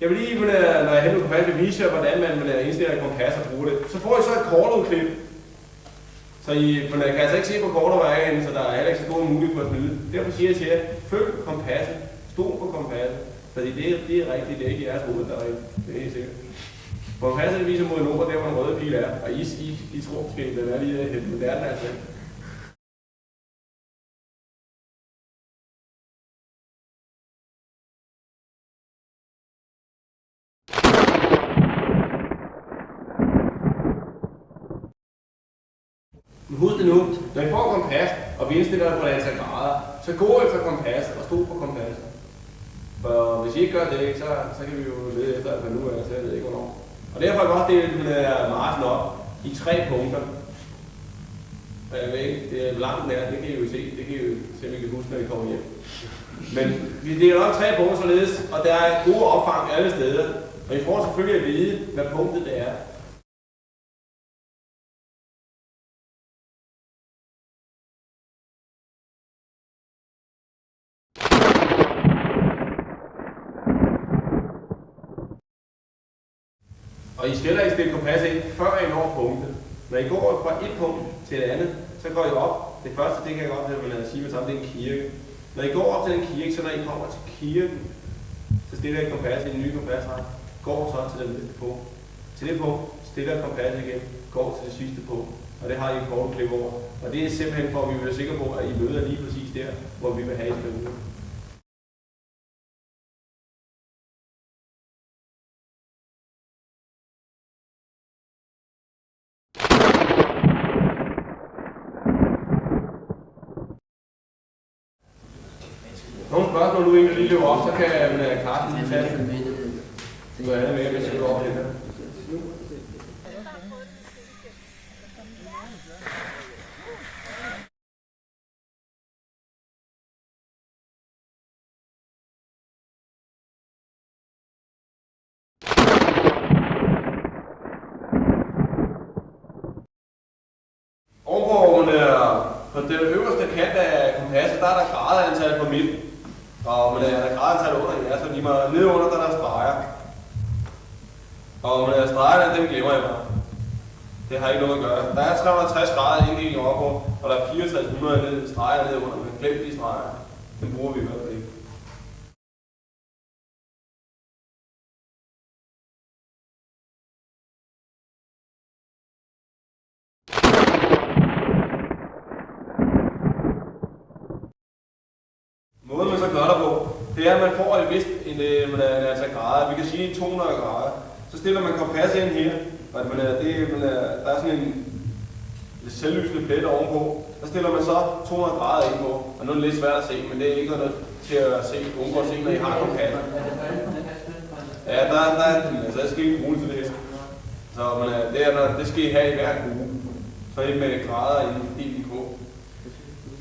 Jeg vil lige, når jeg henter kompas, vil vise jer, hvordan man indstiller et kompas og bruger det. Så får I så et kortudklip. Så I kan altså ikke se på kortet, hvor jeg er henne, så der er heller ikke så god mulighed for at snyde. Derfor siger jeg til jer, følg kompasset, stol på kompasset. Fordi det er rigtigt, det er ikke jeres hoved, der er rigtigt. Det er helt sikkert. Kompasset viser mod nord, der hvor den røde pil er, og I tror måske, den er lige helt moderne altså. Men husk det nu, når I får kompas, og vi indstiller det på et antal grader, så gå efter kompasset og stol på kompasset. For hvis I ikke gør det, så kan vi jo lede efter, at nu er, så jeg ved ikke hvornår. Og derfor har jeg godt delt den her marchen op i 3 punkter. Og jeg ved ikke, det er langt nær, det kan I jo se, det kan I jo se, om I kan huske, når I kommer hjem. Men vi deler op 3 punkter således, og der er gode opfang alle steder. Og I får selvfølgelig at vide, hvad punktet det er. Og I skal heller ikke stille kompas ind, før I når punktet. Når I går fra et punkt til et andet, så går I op. Det første, det kan jeg godt sige med sammen, det er en kirke. Når I går op til den kirke, så når I kommer til kirken, så stiller I kompas i en ny kompasret. Går så til den næste punkt. Til det punkt stiller kompas igen, går til det sidste punkt. Og det har I et kort klip over. Og det er simpelthen for, at vi vil være sikre på, at I møder lige præcis der, hvor vi vil have I spændende. Nogle spørgsmål nu egentlig lige løber op, så kan Carsten tage noget andet med, hvis jeg går over det her. Ovenpå på den øverste kant af kompasset, der er der gradeantal på midten. Og der er gradeantal under jer, så de må nede under, der er streger. Og stregerne, dem glemmer jeg bare. Det har ikke noget at gøre. Der er 360 grader inddeling oppe, og der er 6400 streger nede under, men glem de streger. Dem bruger vi i hvert fald ikke. Måden man så gør der på, det er, at man får et vist antal grader. Vi kan sige 200 grader. Så stiller man kompasset ind her, og der er sådan en selvlysende plet ovenpå. Der stiller man så 200 grader ind på, og nu er det lidt svært at se, men det er ikke noget til at undgå at se, når I har kompasset. Ja, der skal ikke bruge til det her. Så det skal I have i hver uge. Så er I med grader inddeling på.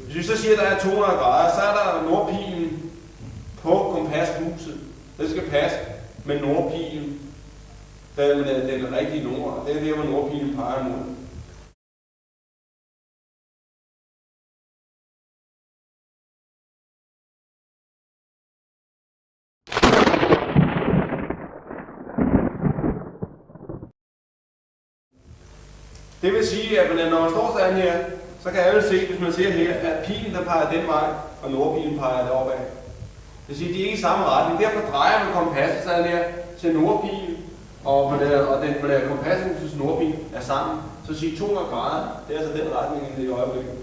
Hvis vi så siger, at der er 200 grader, så er der nordpilen på kompashuset. Det skal passe med nordpilen. Den rigtige nord, og det er der, hvor nordpilen peger mod. Det vil sige, at når man står sådan her, så kan alle se, hvis man ser her, at pilen der peger den vej, og nordpilen peger deroppe af. Det vil sige, at de er ikke i samme retning. Derfor drejer man kompasset sådan her til nordpilen, og den kompassens nordpil er sammen. Så sige 200 grader, det er altså den retning, det er i øjeblikket.